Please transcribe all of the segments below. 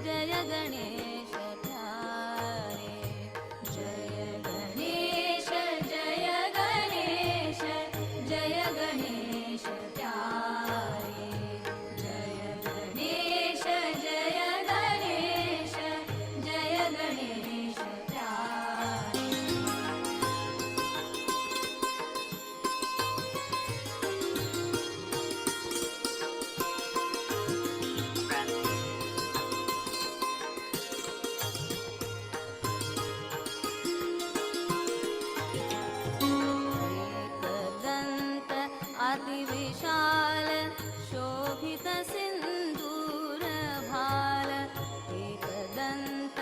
जय गणेश प्यारे, जय गणेश, जय गणेश, जय गणेश प्यारे, जय गणेश, जय गणेश, जय गणेश प्यारे। एकदन्त अतिविशाल शोभित सिन्दूर भाल, एकदन्त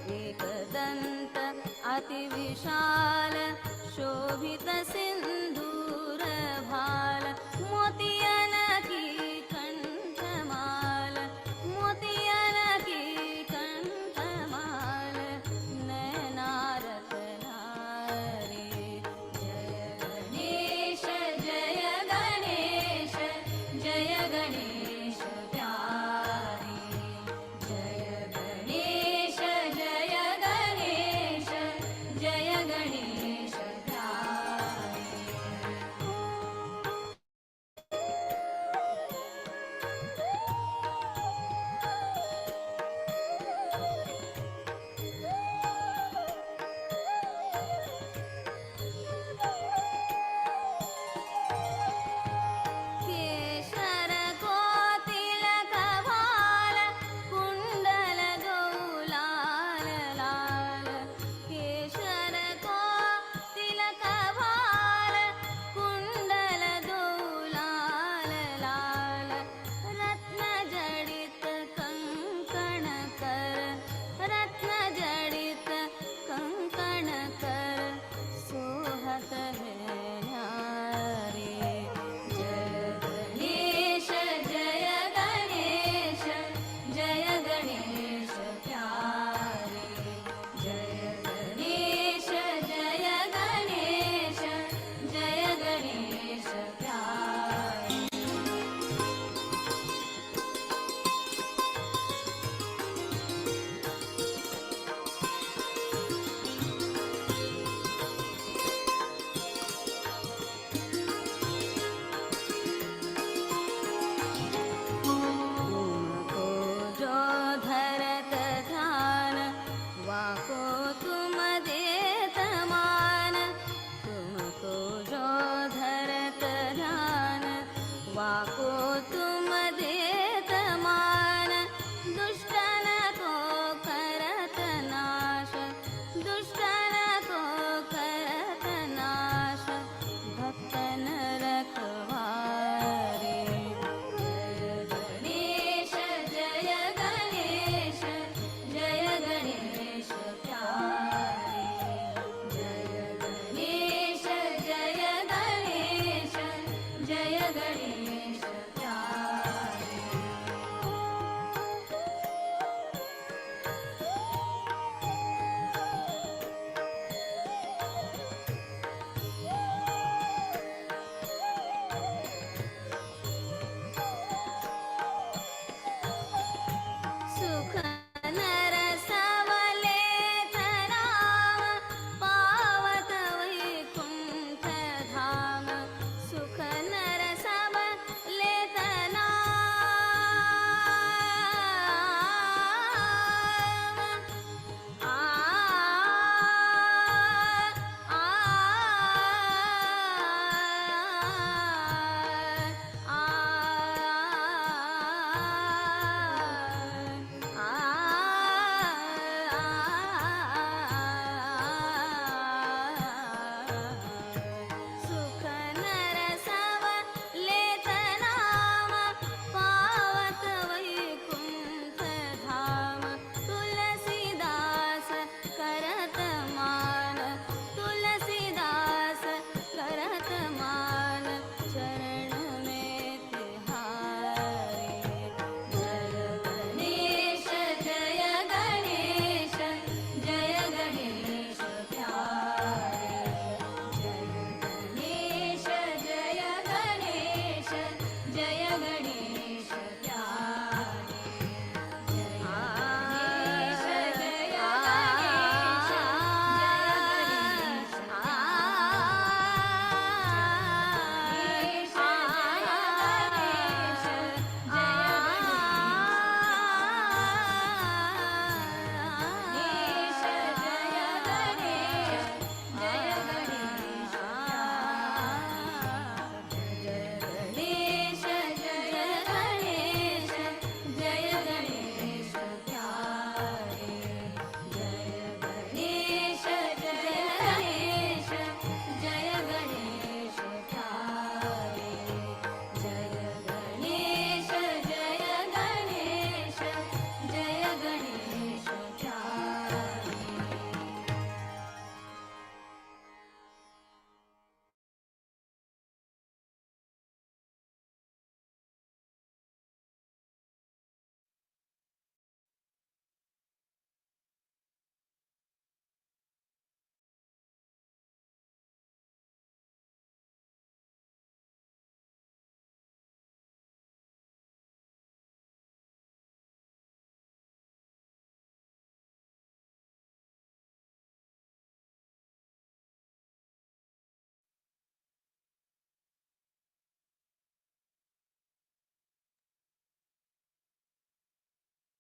एकदन्त अतिविशाल शोभित सिन्दूर भाल, मोतियन की कंठमाल, मोतियन की कंठमाल, नैना रत्नारे। जय गणेश, जय गणेश, जय गणेश प्यारे, जय गणेश, जय गणेश, जय गणेश प्यारे।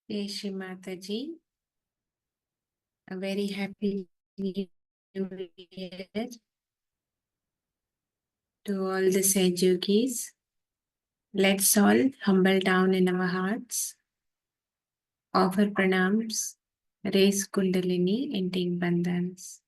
Hey Shri Mataji, a very happy New Year to all the sage yogis. Let's all humble down in our hearts, offer pranams, raise kundalini and take bandhans.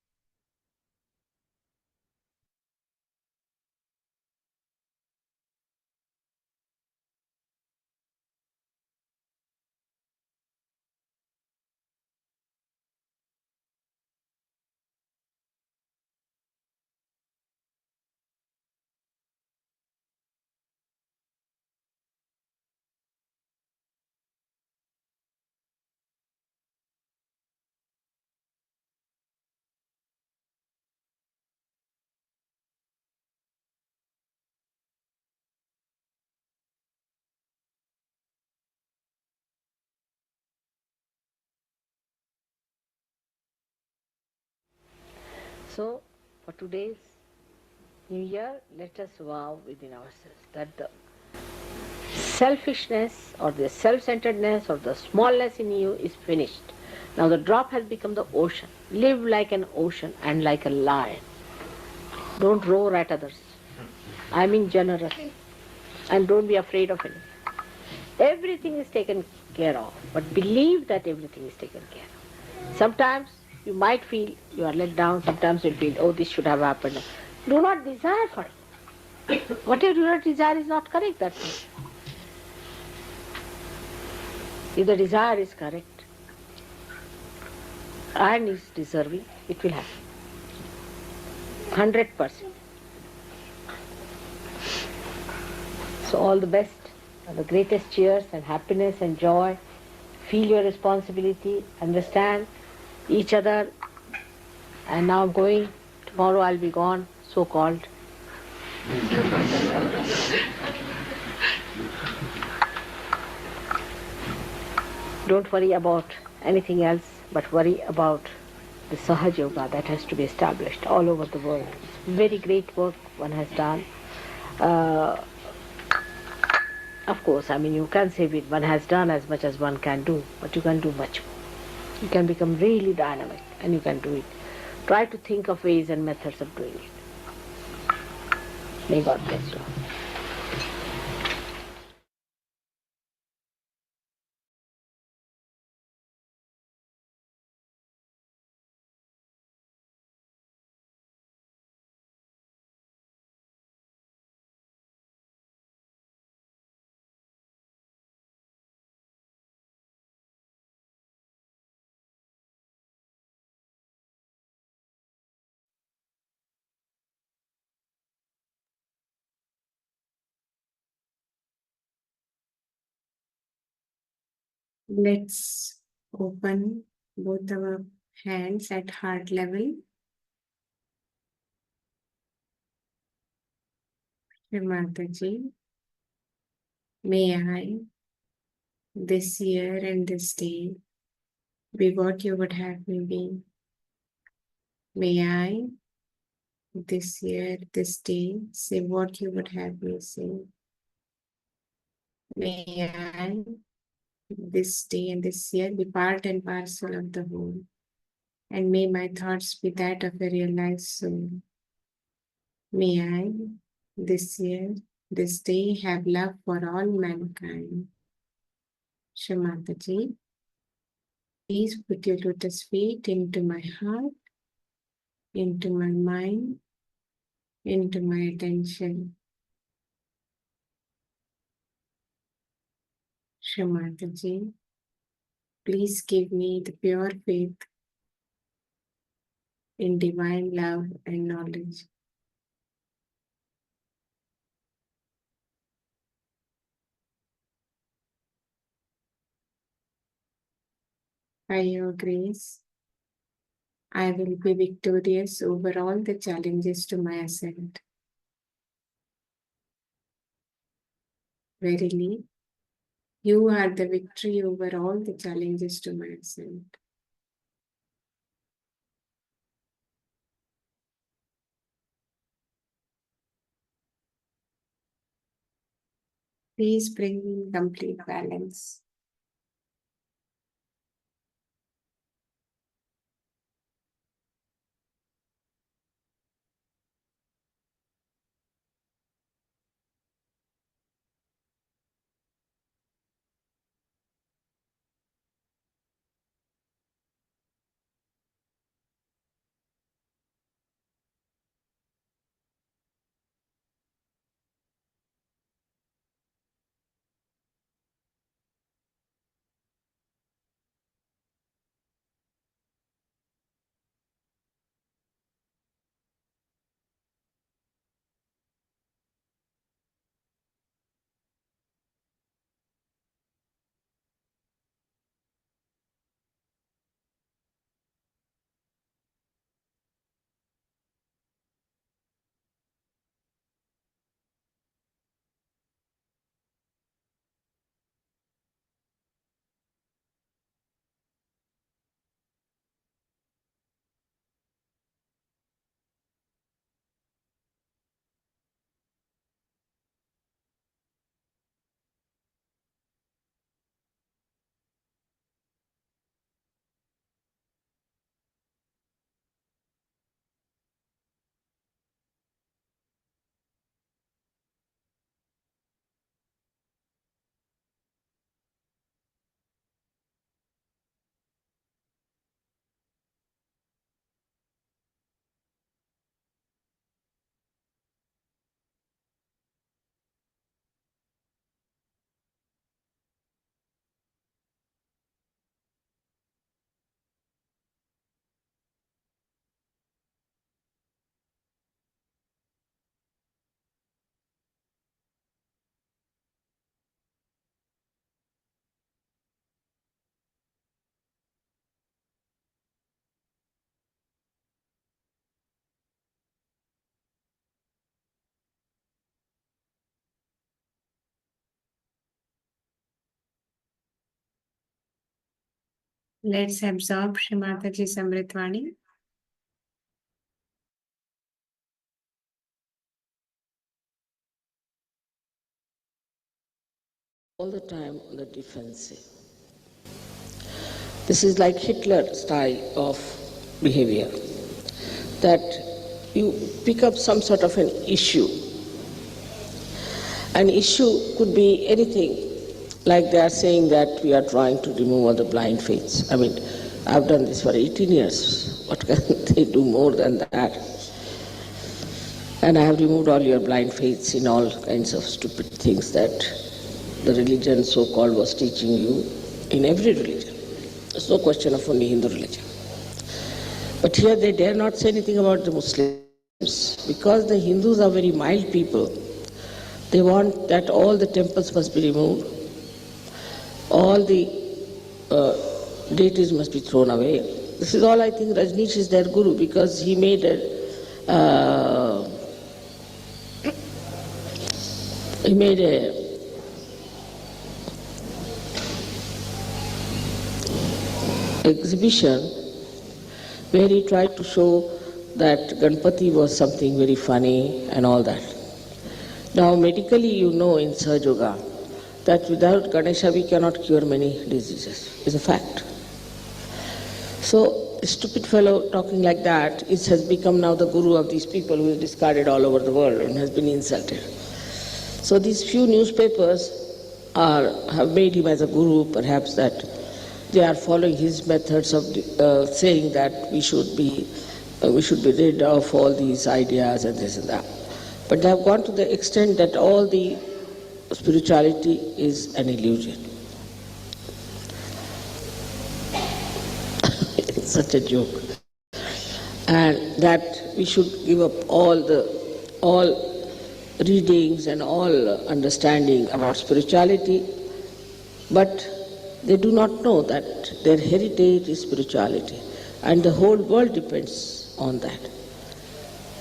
So, for today's New Year, let us vow within ourselves that the selfishness or the self-centeredness or the smallness in you is finished. Now the drop has become the ocean. Live like an ocean and like a lion. Don't roar at others. I mean generous. And don't be afraid of anything. Everything is taken care of, but believe that everything is taken care of. Sometimes you might feel you are let down, sometimes you feel, oh, this should have happened. Do not desire for it. Whatever you do not desire is not correct, that means. If the desire is correct and is deserving, it will happen. 100%. So all the best, and the greatest cheers and happiness and joy. Feel your responsibility, understand each other. And now I'm going, tomorrow I'll be gone, so called. Don't worry about anything else, but worry about the Sahaj Yoga that has to be established all over the world. It's very great work one has done. Uh, of course, I mean, you can say one has done as much as one can do, but you can do much more. You can become really dynamic and you can do it. Try to think of ways and methods of doing it. May God bless you. Let's open both our hands at heart level. Shri Mataji, may I, this year and this day, be what you would have me be. May I, this year, this day, say what you would have me say. May I, this day and this year, be part and parcel of the whole. And may my thoughts be that of a realized soul. May I, this year, this day, have love for all mankind. Shri Mataji, please put your lotus feet into my heart, into my mind, into my attention. Shri Mataji, please give me the pure faith in divine love and knowledge. By your grace, I will be victorious over all the challenges to my ascent. Verily, you are the victory over all the challenges to my ascent. Please bring me complete balance. Let's absorb Shri Mataji's Amritvani. All the time on the defensive. This is like Hitler style of behavior, that you pick up some sort of an issue. An issue could be anything, like they are saying that we are trying to remove all the blind faiths. I mean, I've done this for 18 years. What can they do more than that? And I have removed all your blind faiths in all kinds of stupid things that the religion so-called was teaching you in every religion. There's no question of only Hindu religion. But here they dare not say anything about the Muslims, because the Hindus are very mild people. They want that all the temples must be removed, all the deities must be thrown away. This is all I think Rajneesh is their guru, because he made a exhibition where he tried to show that Ganpati was something very funny and all that. Now medically you know in Sahaja Yoga that without Ganesha we cannot cure many diseases. It's a fact. So a stupid fellow talking like that has become now the guru of these people who is discarded all over the world and has been insulted. So these few newspapers have made him as a guru, perhaps that they are following his methods of saying that we should be rid of all these ideas and this and that. But they have gone to the extent that all the spirituality is an illusion. It's such a joke. And that we should give up all readings and all understanding about spirituality, but they do not know that their heritage is spirituality, and the whole world depends on that.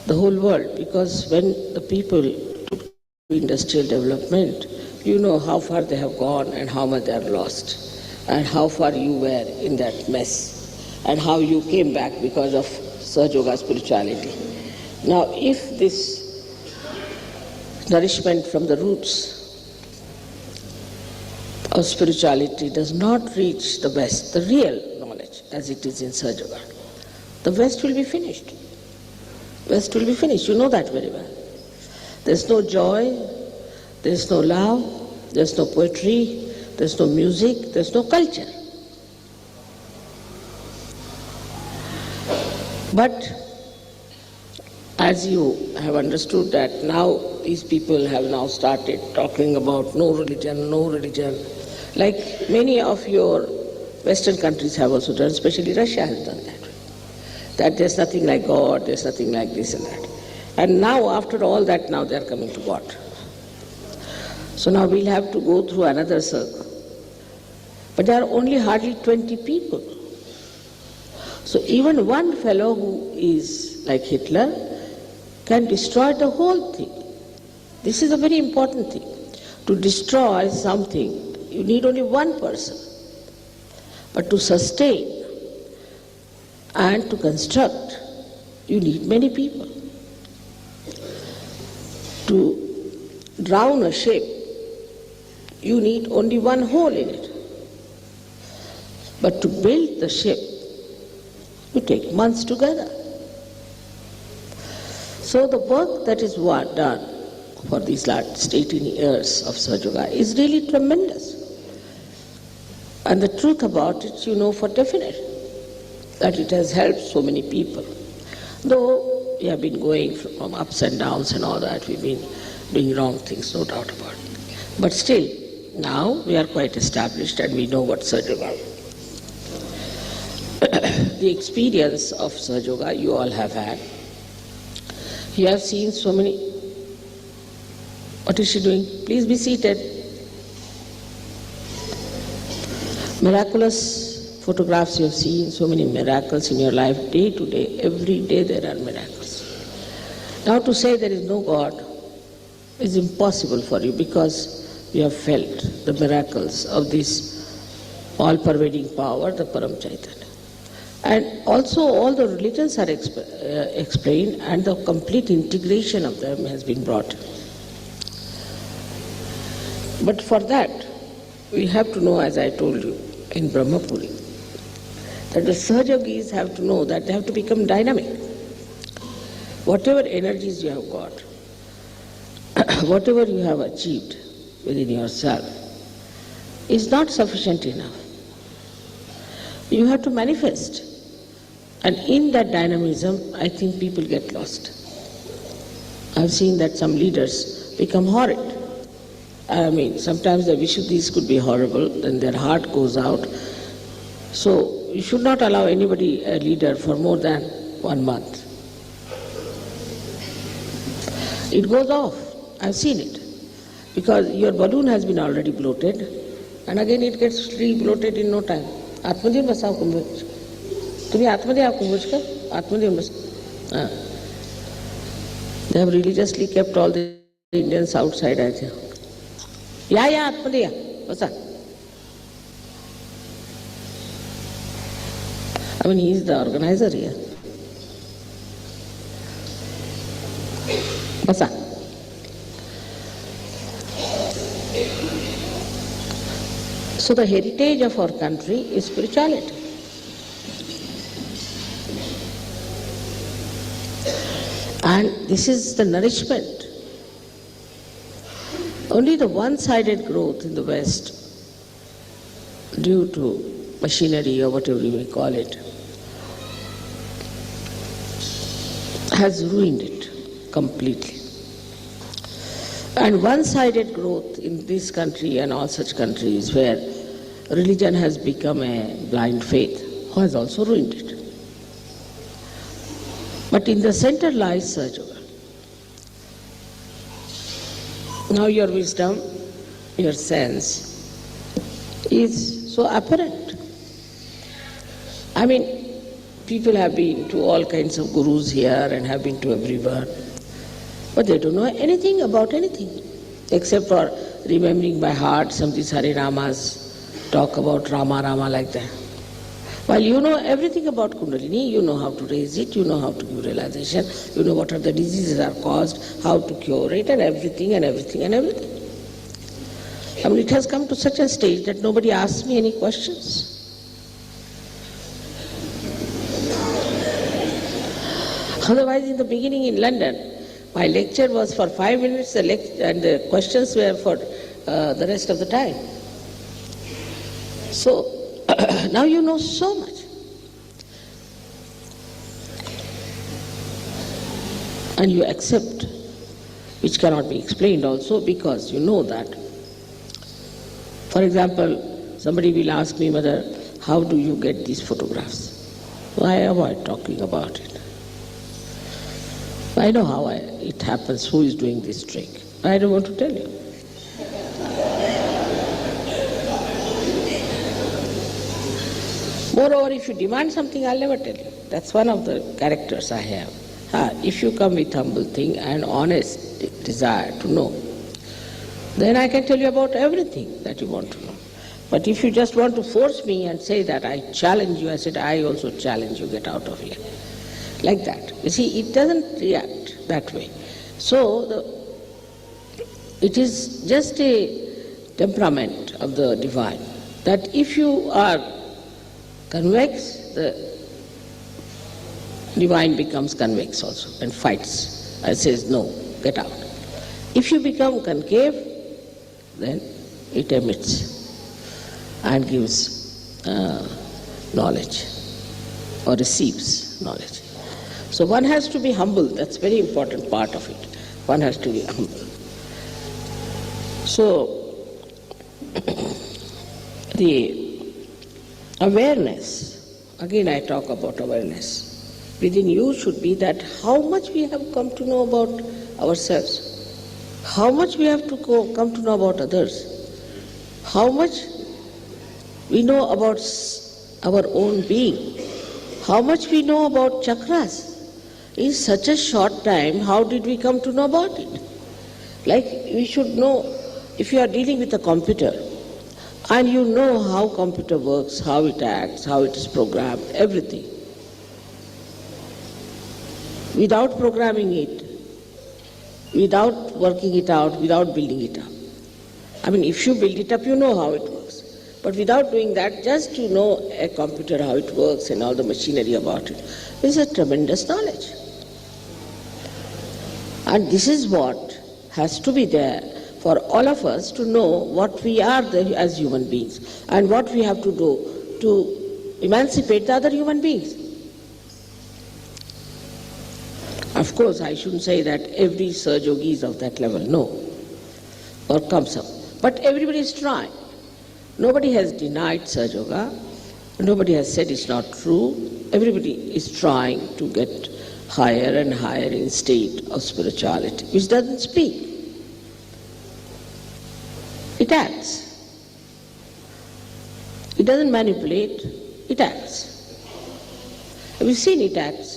The whole world, because when the people took industrial development, you know how far they have gone and how much they have lost, and how far you were in that mess, and how you came back because of Sahaja Yoga spirituality. Now, if this nourishment from the roots of spirituality does not reach the West, the real knowledge as it is in Sahaja Yoga, the West will be finished. West will be finished, you know that very well. There's no joy, there's no love, there's no poetry, there's no music, there's no culture. But as you have understood that now these people have now started talking about no religion, like many of your Western countries have also done, especially Russia has done that there's nothing like God, there's nothing like this and that. And now after all that, now they're coming to God. So now we'll have to go through another circle. But there are only hardly 20 people. So even one fellow who is like Hitler can destroy the whole thing. This is a very important thing. To destroy something, you need only one person. But to sustain and to construct, you need many people. To drown a ship, you need only one hole in it. But to build the ship, you take months together. So the work that is done for these last 18 years of Sahaja Yoga is really tremendous. And the truth about it, you know for definite, that it has helped so many people. Though we have been going from ups and downs and all that, we've been doing wrong things, no doubt about it. But still, now we are quite established and we know what Sahaja Yoga is. The experience of Sahaja Yoga you all have had. You have seen so many. What is she doing? Please be seated. Miraculous photographs you have seen, so many miracles in your life, day to day, every day there are miracles. Now to say there is no God is impossible for you, because you have felt the miracles of this all-pervading power, the Param Chaitanya. And also all the religions are explained, and the complete integration of them has been brought. But for that, we have to know, as I told you, in Brahmapuri, that the Sahajogis have to know that they have to become dynamic. Whatever energies you have got, whatever you have achieved within yourself, is not sufficient enough. You have to manifest. And in that dynamism, I think people get lost. I've seen that some leaders become horrid. I mean, sometimes the Vishuddhis could be horrible, then their heart goes out. So you should not allow anybody a leader for more than 1 month. It goes off. I've seen it. Because your balloon has been already bloated, and again it gets re-bloated in no time. Atmadhyam basav kumbhaj. Tumi Atmadhyam kumbhaj ka? Atmadhyam basav. They have religiously kept all the Indians outside, I think. Yeah, Atmadhyam basav. I mean, he is the organizer here. Basav. So the heritage of our country is spirituality. And this is the nourishment. Only the one-sided growth in the West, due to machinery or whatever you may call it, has ruined it completely. And one-sided growth in this country and all such countries where religion has become a blind faith has also ruined it. But in the center lies Sahaja. Now your wisdom, your sense is so apparent. I mean, people have been to all kinds of gurus here and have been to everywhere. But they don't know anything about anything, except for remembering by heart some of these Hare Ramas, talk about Rama like that. While you know everything about Kundalini, you know how to raise it, you know how to give realization, you know what are the diseases are caused, how to cure it, and everything and everything and everything. I mean, it has come to such a stage that nobody asks me any questions. Otherwise, in the beginning in London, my lecture was for 5 minutes and the questions were for the rest of the time. So, now you know so much. And you accept, which cannot be explained also because you know that. For example, somebody will ask me, Mother, how do you get these photographs? So I avoid talking about it. I know how it happens, who is doing this trick. I don't want to tell you. Moreover, if you demand something, I'll never tell you. That's one of the characters I have. If you come with humble thing and honest desire to know, then I can tell you about everything that you want to know. But if you just want to force me and say that I challenge you, I said, I also challenge you, get out of here. Like that. You see, it doesn't react that way. So, it is just a temperament of the divine, that if you are convex, the divine becomes convex also and fights and says, no, get out. If you become concave, then it emits and gives knowledge or receives knowledge. So one has to be humble, that's a very important part of it. One has to be humble. So, the awareness, again I talk about awareness, within you should be that how much we have come to know about ourselves, how much we have to come to know about others, how much we know about our own being, how much we know about chakras. In such a short time, how did we come to know about it? Like we should know, if you are dealing with a computer, And you know how computer works, how it acts, how it is programmed, everything. Without programming it, without working it out, without building it up. I mean, if you build it up, you know how it works. But without doing that, just to know a computer, how it works and all the machinery about it, is a tremendous knowledge. And this is what has to be there for all of us to know what we are as human beings and what we have to do to emancipate the other human beings. Of course, I shouldn't say that every Saj Yogi is of that level, no, or comes up. But everybody is trying. Nobody has denied Saj Yoga. Nobody has said it's not true. Everybody is trying to get higher and higher in state of spirituality, which doesn't speak. It acts. It doesn't manipulate, it acts. We've seen it acts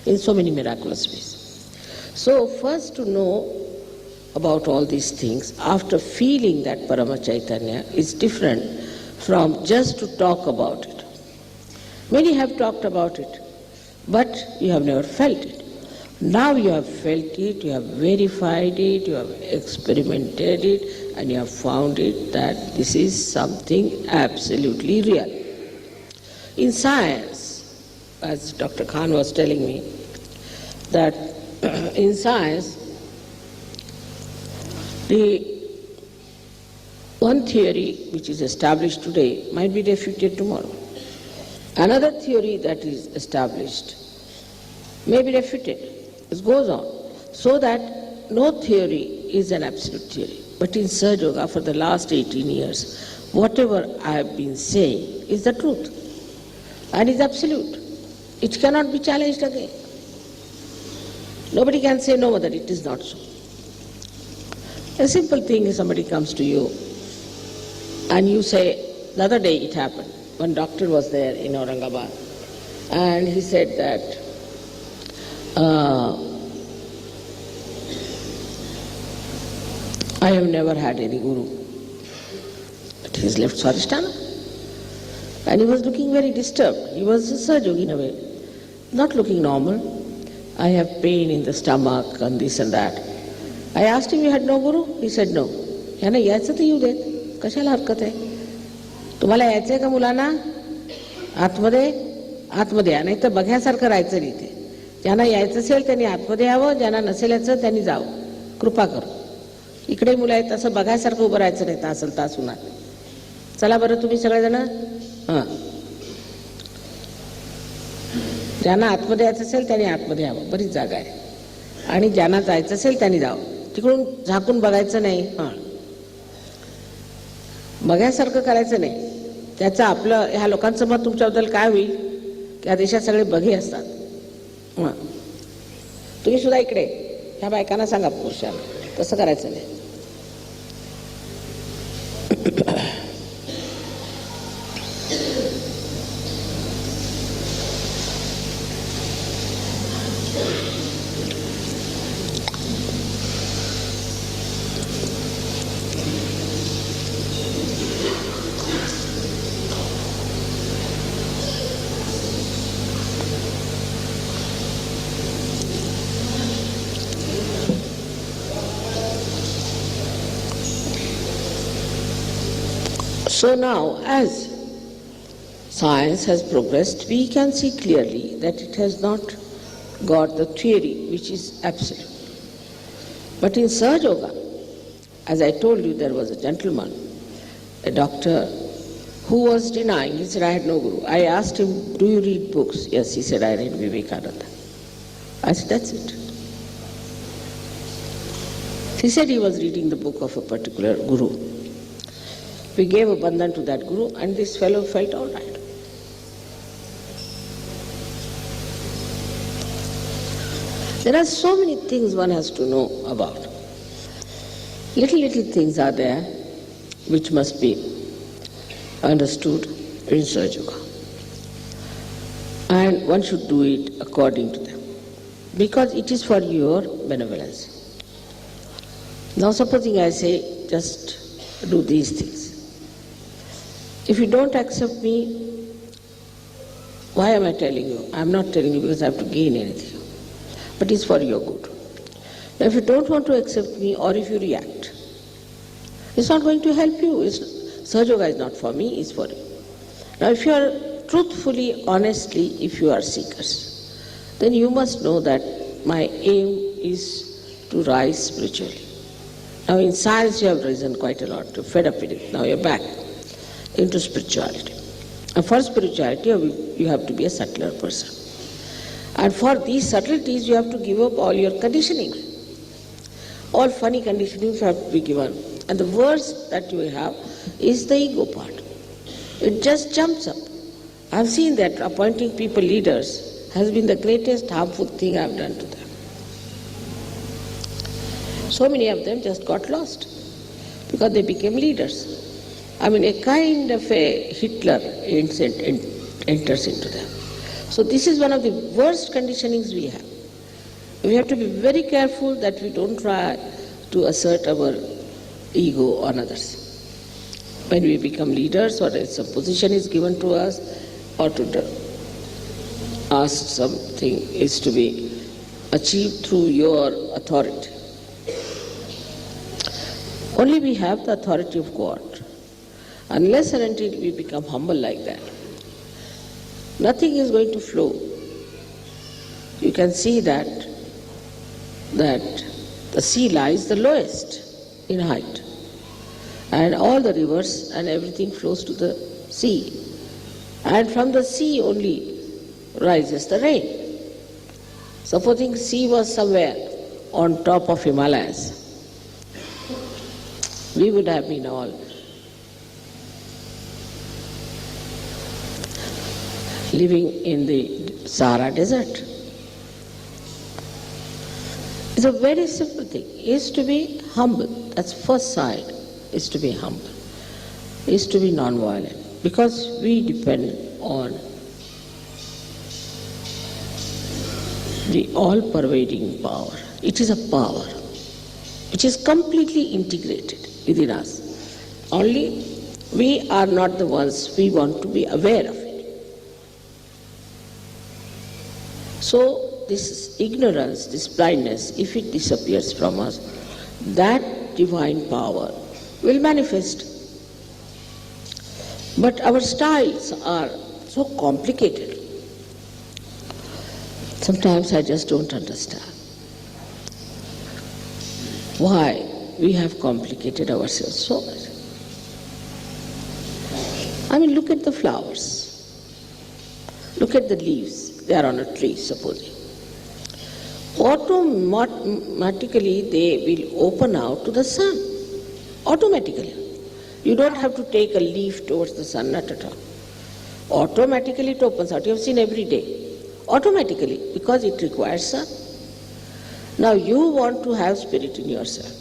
in so many miraculous ways. So first to know about all these things, after feeling that Parama Chaitanya, is different from just to talk about it. Many have talked about it, but you have never felt it. Now you have felt it, you have verified it, you have experimented it, and you have found it that this is something absolutely real. In science, as Dr. Khan was telling me, that in science, the one theory which is established today might be refuted tomorrow. Another theory that is established may be refuted. It goes on. So that no theory is an absolute theory. But in Saj Yoga for the last 18 years, whatever I have been saying is the truth and is absolute. It cannot be challenged again. Nobody can say no, that it is not so. A simple thing is somebody comes to you and you say, the other day it happened, one doctor was there in Aurangabad and he said that I have never had any guru. But he has left Swadhisthana. And he was looking very disturbed. He was a Saj Yogi in a way, not looking normal. I have pain in the stomach and this and that. I asked him, you had no guru? He said, no. याना यायचं तर येऊ देत. कशाला हरकत आहे? तुम्हाला यायचंय का मुलांना? आतमध्ये या, नाही तर बघ्यासारखं राहायचं नाही ते. ज्यांना यायचं असेल त्यांनी आतमध्ये यावं, ज्यांना नसेल यायचं त्यांनी जावं. कृपा करू. इकडे मुलं आहेत तसं बघायसारखं उभं राहायचं नाही तासल तास उन्हात. चला बरं तुम्ही सगळेजण. हां, ज्यांना आतमध्ये यायचं असेल त्यांनी आतमध्ये यावं, बरीच जागा आहे. आणि ज्यांना जायचं असेल त्यांनी जावं. तिकडून झाकून बघायचं नाही. हां, बघायसारखं करायचं नाही. त्याचं आपलं ह्या लोकांचं मत तुमच्याबद्दल काय होईल? त्या देशात सगळे बघे असतात. हां, तुम्ही सुद्धा इकडे ह्या बायकांना सांगा पुरुषांना तसं करायचं नाही. So now, as science has progressed, we can see clearly that it has not got the theory which is absolute. But in Saj Yoga, as I told you, there was a gentleman, a doctor, who was denying. He said, I had no guru. I asked him, do you read books? Yes, he said, I read Vivekananda. I said, that's it. He said he was reading the book of a particular guru. We gave a bandhan to that guru and this fellow felt all right. There are so many things one has to know about. Little things are there which must be understood in Saj Yoga. And one should do it according to them, because it is for your benevolence. Now supposing I say, just do these things. If you don't accept me, why am I telling you? I'm not telling you because I have to gain anything, but it's for your good. Now, if you don't want to accept me, or if you react, it's not going to help you. Sahaja Yoga is not for me, it's for you. Now, if you are truthfully, honestly, if you are seekers, then you must know that my aim is to rise spiritually. Now, in science you have risen quite a lot, you're fed up with it. Now you're back into spirituality. And for spirituality, you have to be a subtler person. And for these subtleties, you have to give up all your conditioning. All funny conditionings have to be given. And the worst that you have is the ego part. It just jumps up. I've seen that appointing people leaders has been the greatest harmful thing I've done to them. So many of them just got lost because they became leaders. I mean, a kind of a Hitler enters into them. So this is one of the worst conditionings we have. We have to be very careful that we don't try to assert our ego on others. When we become leaders, or some position is given to us, or to ask something is to be achieved through your authority. Only we have the authority of God. Unless and until we become humble like that, nothing is going to flow. You can see that the sea lies the lowest in height, and all the rivers and everything flows to the sea, and from the sea only rises the rain. Supposing sea was somewhere on top of Himalayas, we would have been all living in the Sahara desert. It's a very simple thing. Is to be humble. That's first side, is to be humble. Is to be non-violent. Because we depend on the all-pervading power. It is a power which is completely integrated within us. Only we are not the ones, we want to be aware of it. So this ignorance, this blindness, if it disappears from us, that divine power will manifest. But our styles are so complicated. Sometimes I just don't understand why we have complicated ourselves so much. I mean, look at the flowers. Look at the leaves. They are on a tree, supposing. Automatically they will open out to the sun. Automatically. You don't have to take a leaf towards the sun, not at all. Automatically it opens out. You have seen every day. Automatically, because it requires sun. Now you want to have spirit in yourself.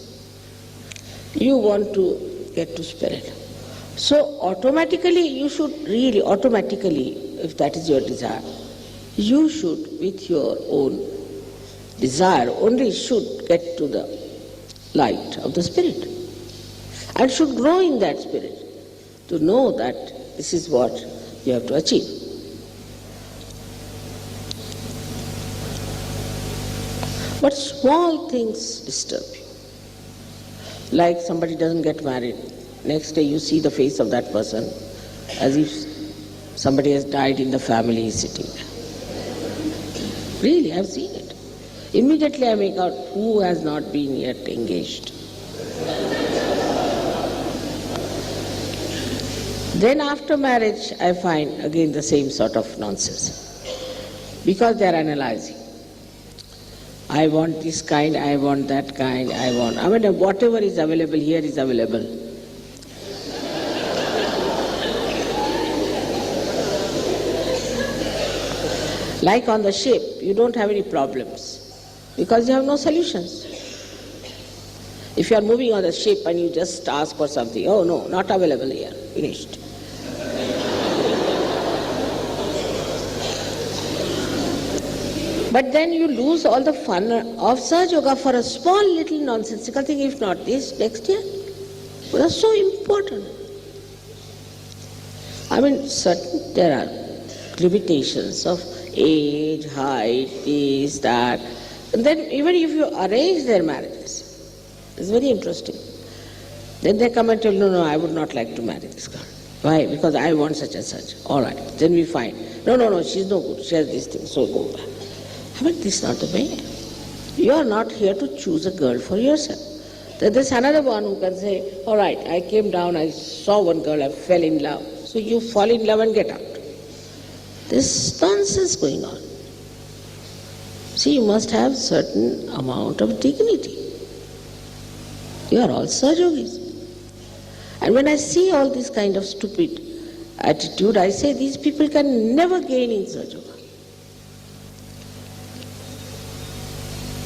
You want to get to spirit. So automatically you should really, if that is your desire, you should, with your own desire, only should get to the light of the spirit and should grow in that spirit to know that this is what you have to achieve. But small things disturb you. Like somebody doesn't get married. Next day you see the face of that person as if somebody has died in the family is sitting there. Really, I've seen it. Immediately I make out who has not been yet engaged. Then after marriage I find again the same sort of nonsense. Because they are analyzing. I want this kind, I want that kind, I mean whatever is available here is available. Like on the ship, you don't have any problems because you have no solutions. If you are moving on the ship and you just ask for something, oh no, not available here, finished. But then you lose all the fun of Sahaja Yoga for a small little nonsensical thing, if not this, next year. Well, that's so important. I mean, there are limitations of age, height, this, that. And then even if you arrange their marriages, it's very interesting. Then they come and tell, no, I would not like to marry this girl. Why? Because I want such and such. All right. Then we find, no, she's no good. She has this thing, so go back. But this is not the way. You are not here to choose a girl for yourself. Then there's another one who can say, all right, I came down, I saw one girl, I fell in love. So you fall in love and get out. This nonsense going on. See, you must have certain amount of dignity. You are all Sahajogis. And when I see all this kind of stupid attitude, I say these people can never gain in Sahaja.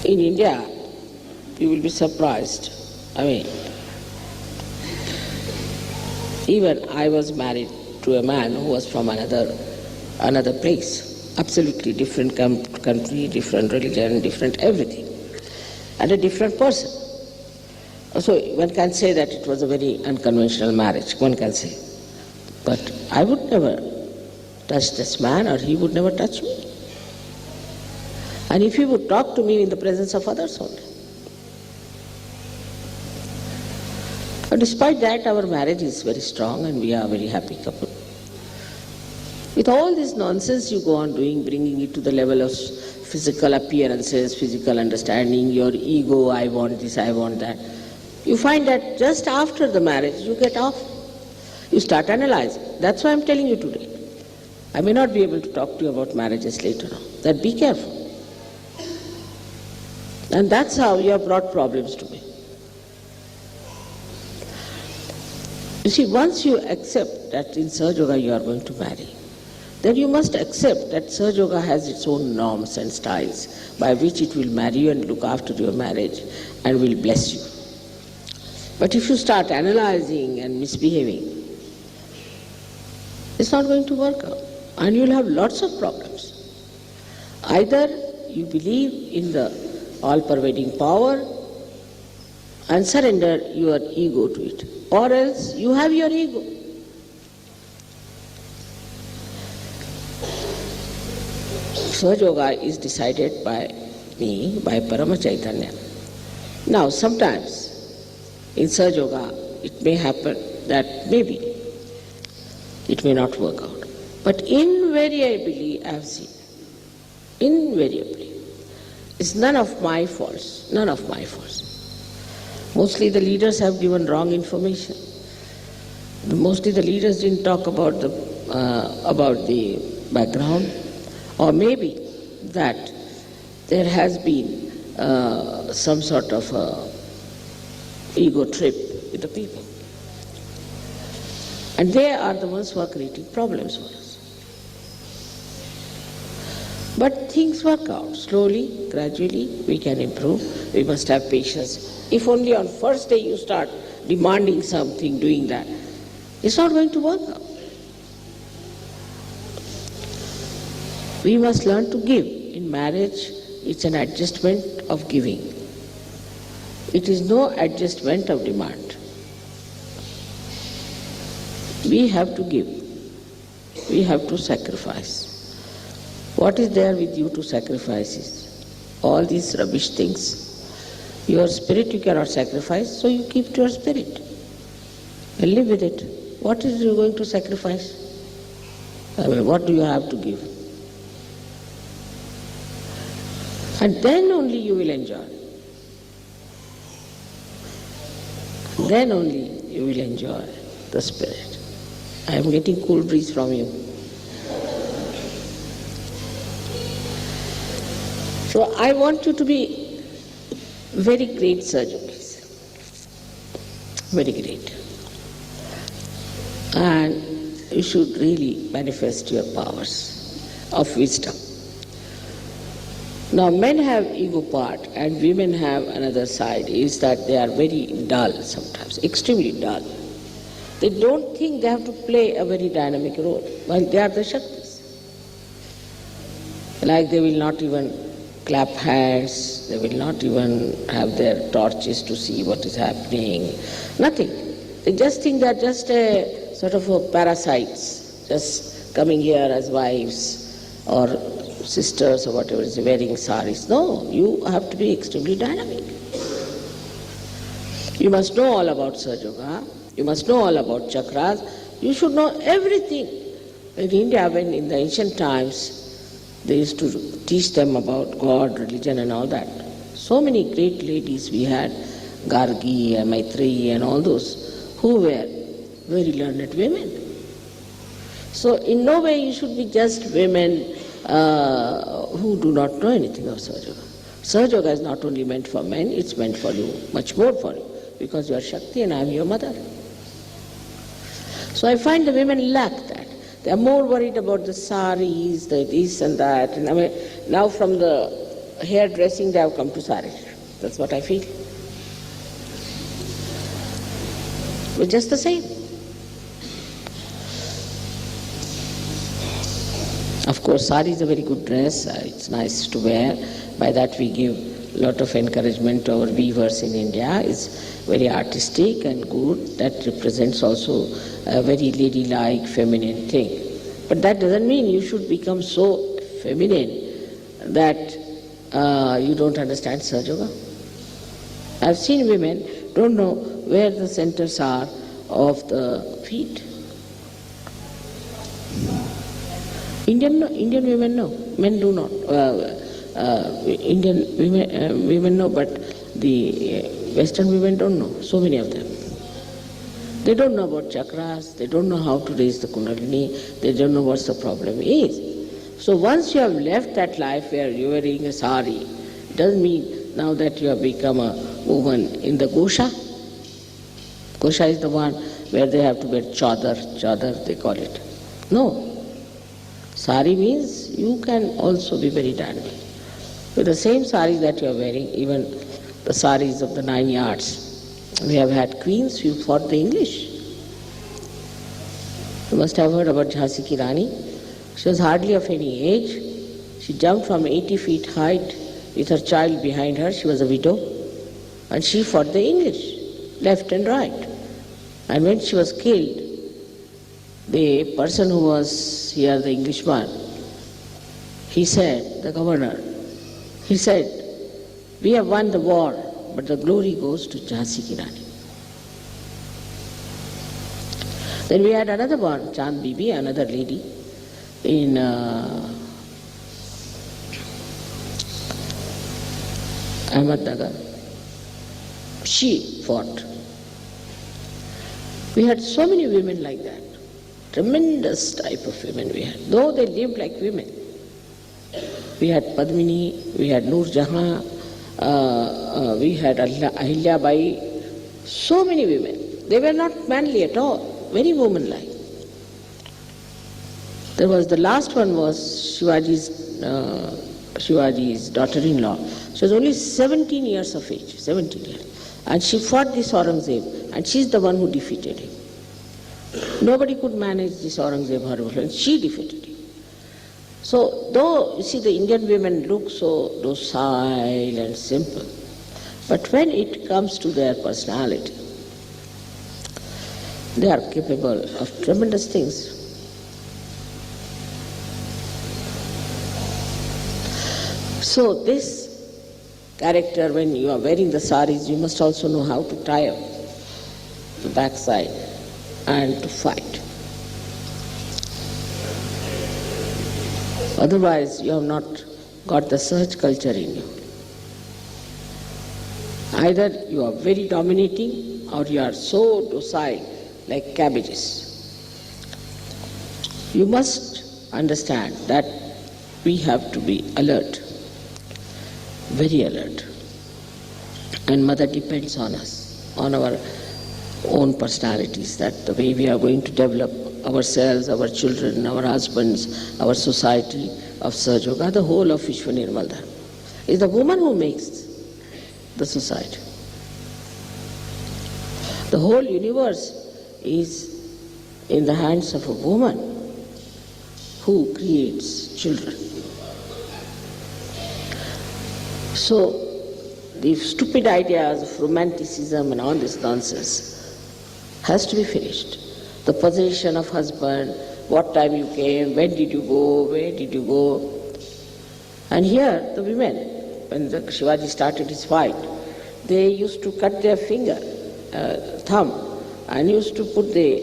In India, you will be surprised. I mean, even I was married to a man who was from another place, absolutely different country, different religion, different everything, and a different person. So one can say that it was a very unconventional marriage, one can say. But I would never touch this man or he would never touch me. And if he would talk to me in the presence of others only. But despite that, our marriage is very strong and we are a very happy couple. With all this nonsense you go on doing, bringing it to the level of physical appearances, physical understanding, your ego, I want this, I want that. You find that just after the marriage you get off. You start analyzing. That's why I'm telling you today. I may not be able to talk to you about marriages later on. That be careful. And that's how you have brought problems to me. You see, once you accept that in Sahaja Yoga you are going to marry, then you must accept that Sahaja Yoga has its own norms and styles by which it will marry you and look after your marriage and will bless you. But if you start analyzing and misbehaving, it's not going to work out and you'll have lots of problems. Either you believe in the all-pervading power and surrender your ego to it, or else you have your ego. Sahaja Yoga is decided by me, by Parama Chaitanya. Now sometimes in Sahaja Yoga it may happen that maybe it may not work out. But invariably I have seen, invariably, it's none of my faults, none of my faults. Mostly the leaders have given wrong information. Mostly the leaders didn't talk about the background, or maybe that there has been some sort of ego trip with the people. And they are the ones who are creating problems for us. But things work out. Slowly, gradually, we can improve. We must have patience. If only on first day you start demanding something, doing that, it's not going to work out. We must learn to give. In marriage, it's an adjustment of giving. It is no adjustment of demand. We have to give. We have to sacrifice. What is there with you to sacrifice is all these rubbish things. Your spirit you cannot sacrifice, so you keep to your spirit and live with it. What is you going to sacrifice? I mean, what do you have to give? And then only you will enjoy. Then only you will enjoy the spirit. I am getting cool breeze from you. So I want you to be very great Sahajogis. Very great. And you should really manifest your powers of wisdom. Now men have ego part and women have another side, is that they are very dull sometimes, extremely dull. They don't think they have to play a very dynamic role, while they are the Shaktis. Like they will not even clap hands, they will not even have their torches to see what is happening, nothing. They just think they are just a sort of a parasites, just coming here as wives or sisters or whatever, is wearing saris. No, you have to be extremely dynamic. You must know all about Sahaja Yoga. You must know all about chakras. You should know everything. In India, when in the ancient times, they used to teach them about God, religion and all that. So many great ladies we had, Gargi and Maitreyi and all those, who were very learned women. So in no way you should be just women who do not know anything of Sahaja Yoga. Sahaja Yoga is not only meant for men, it's meant for you, much more for you, because you are Shakti and I am your mother. So I find the women lack that. They are more worried about the saris, the this and that. And I mean, now from the hairdressing they have come to saris. That's what I feel. But just the same. Of course, sari is a very good dress. It's nice to wear. By that we give a lot of encouragement to our weavers in India. It's very artistic and good. That represents also a very ladylike, feminine thing. But that doesn't mean you should become so feminine that you don't understand Sahaja Yoga. I've seen women don't know where the centers are of the feet. Indian women know, men do not. Indian women know, but the Western women don't know, so many of them. They don't know about chakras, they don't know how to raise the kundalini, they don't know what the problem is. So once you have left that life where you are wearing a sari, it doesn't mean now that you have become a woman in the Gosha. Gosha is the one where they have to wear chadar they call it. No. Sari means you can also be very dynamic. With the same sari that you are wearing, even the saris of the 9 yards, we have had queens who fought the English. You must have heard about Jhansi Ki Rani. She was hardly of any age. She jumped from 80 feet height with her child behind her. She was a widow. And she fought the English, left and right. And when she was killed, the person who was here, the Englishman, he said, the governor, he said, we have won the war, but the glory goes to Jhansi Ki Rani. Then we had another one, Chand Bibi, another lady in Ahmednagar. She fought. We had so many women like that. Tremendous type of women we had, though they lived like women. We had Padmini, we had Noor Jahan, we had Ahilya Bai, so many women. They were not manly at all, very womanlike. There was the last one was Shivaji's daughter-in-law. She was only 17 years of age, 17 years. And she fought this Aurangzeb, and she's the one who defeated him. Nobody could manage this Aurangzeb horrible, and she defeated him. So, though you see the Indian women look so docile and simple, but when it comes to their personality, they are capable of tremendous things. So this character, when you are wearing the saris, you must also know how to tie up the backside and to fight. Otherwise, you have not got the Sahaj culture in you. Either you are very dominating or you are so docile like cabbages. You must understand that we have to be alert, very alert. And Mother depends on us, on our own personalities, that the way we are going to develop ourselves, our children, our husbands, our society of Sahaja Yoga, the whole of Vishwa Nirmal Dharma. It's the woman who makes the society. The whole universe is in the hands of a woman who creates children. So, the stupid ideas of romanticism and all this nonsense has to be finished. The possession of husband what time you came, when did you go, where did you go. And here the women, when the Shivaji started his fight, they used to cut their finger, thumb, and used to put the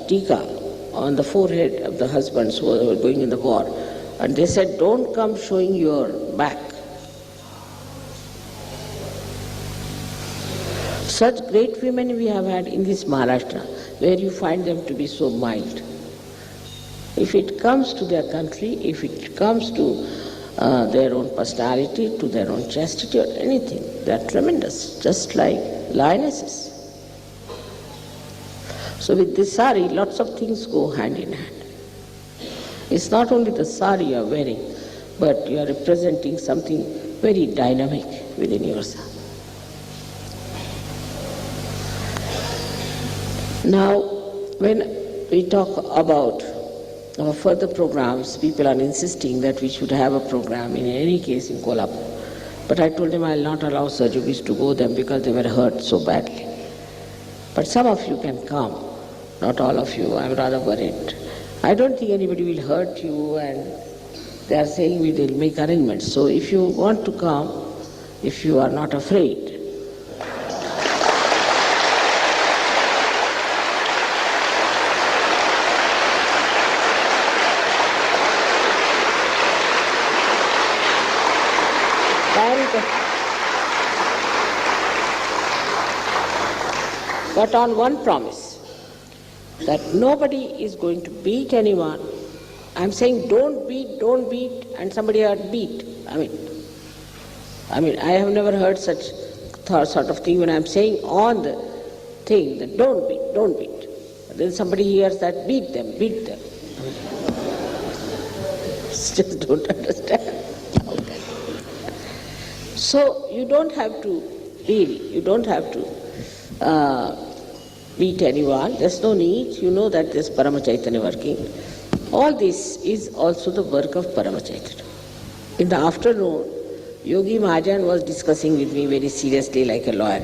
tika on the forehead of the husbands who were going in the war. And they said, don't come showing your back. Such great women we have had in this Maharashtra, where you find them to be so mild. If it comes to their country, if it comes to their own personality, to their own chastity or anything, they are tremendous, just like lionesses. So with this sari, lots of things go hand in hand. It's not only the sari you are wearing, but you are representing something very dynamic within yourself. Now, when we talk about our further programs, people are insisting that we should have a program in any case in Kolhapur. But I told them I will not allow Sajogis to go there because they were hurt so badly. But some of you can come, not all of you, I am rather worried. I don't think anybody will hurt you, and they are saying we will make arrangements. So if you want to come, if you are not afraid, but on one promise, that nobody is going to beat anyone. I'm saying don't beat, and somebody heard beat. I mean, I have never heard such sort of thing when I'm saying on the thing that don't beat. Then somebody hears that beat them. Just don't understand. So you don't have to beat anyone. There's no need. You know that there's Parama Chaitanya working. All this is also the work of Parama Chaitanya. In the afternoon, Yogi Mahajan was discussing with me very seriously like a lawyer,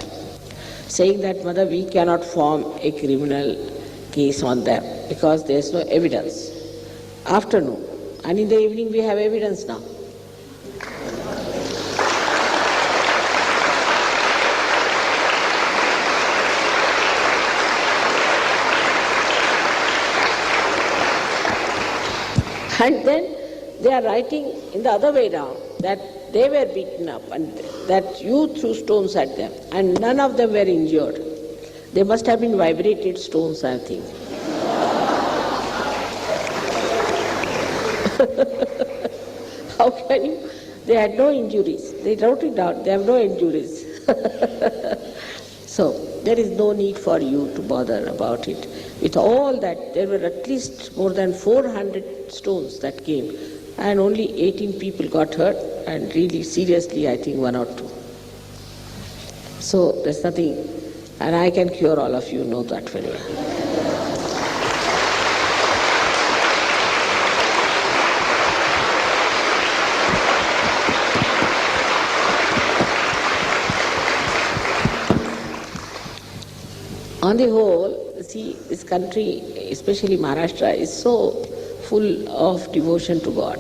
saying that, Mother, we cannot form a criminal case on them because there's no evidence. Afternoon. And in the evening we have evidence now. And then they are writing in the other way round that they were beaten up and that you threw stones at them and none of them were injured. They must have been vibrated stones, I think. How can you? They had no injuries. They wrote it down. They have no injuries. So there is no need for you to bother about it. With all that, there were at least more than 400 stones that came, and only 18 people got hurt, and really seriously, I think 1 or 2. So there's nothing, and I can cure all of you, know that very well. On the whole, see, this country, especially Maharashtra, is so full of devotion to God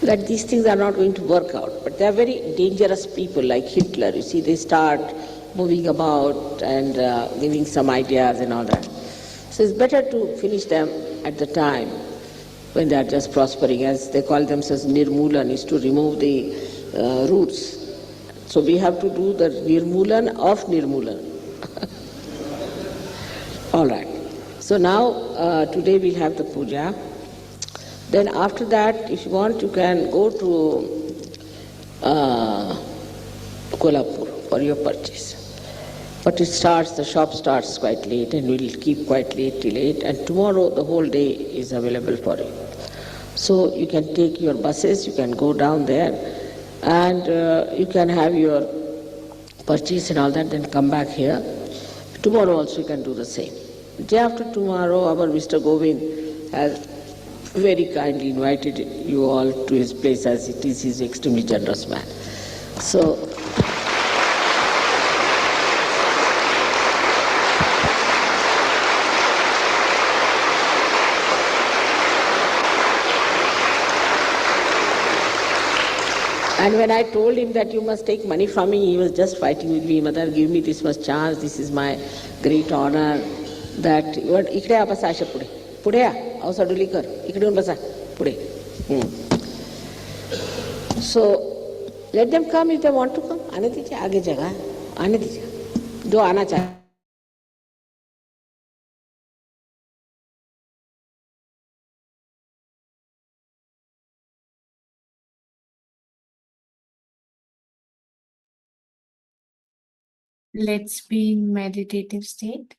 that these things are not going to work out. But they are very dangerous people like Hitler. You see, they start moving about and giving some ideas and all that. So it's better to finish them at the time when they are just prospering, as they call themselves Nirmulan, is to remove the roots. So we have to do the Nirmulan of Nirmulan. All right. So now, today we'll have the puja. Then after that, if you want, you can go to Kolhapur for your purchase. But the shop starts quite late and we'll keep quite late till 8. And tomorrow the whole day is available for you. So you can take your buses, you can go down there and you can have your purchase and all that, then come back here. Tomorrow also you can do the same. Day after tomorrow, our Mr. Govind has very kindly invited you all to his place, as it is. He's an extremely generous man. So, And when I told him that you must take money from me, he was just fighting with me. Mother, give me this much chance. This is my great honor. That इकडे आ बसा अशा पुढे पुढे आ अवसाडुली कर इकडे येऊन बसा पुढे. So let them come if they want to come. आने दीजिए आगे जगह आने दीजिए जो आना चाहे. Let's be in meditative state.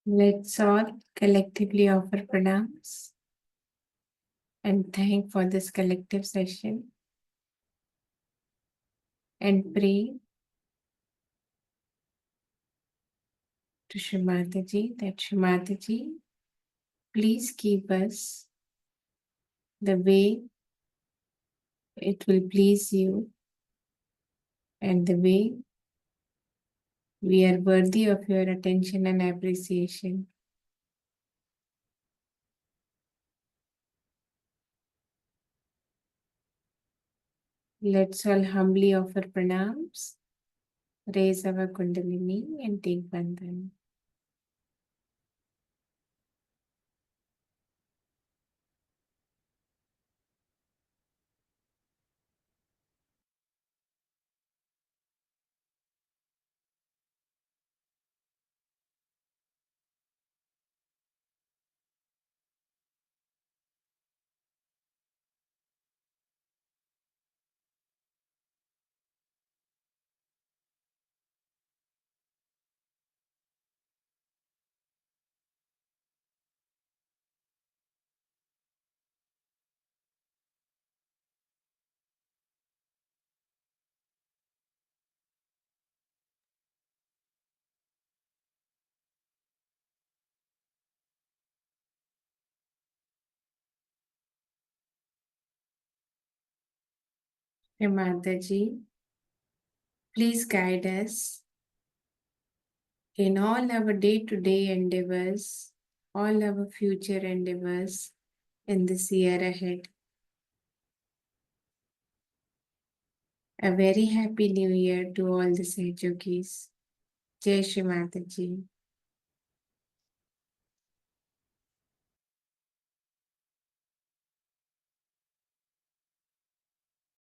Let's all collectively offer pranams and thank for this collective session and pray to Shri Mataji that Shri Mataji, please keep us the way it will please you and the way we are worthy of your attention and appreciation. Let's all humbly offer pranams, raise our kundalini and take bandhan. Hey Mataji, please guide us in all our day-to-day endeavors, all our future endeavors in this year ahead. A very happy new year to all the Sahajogis. Jai Shri Mataji.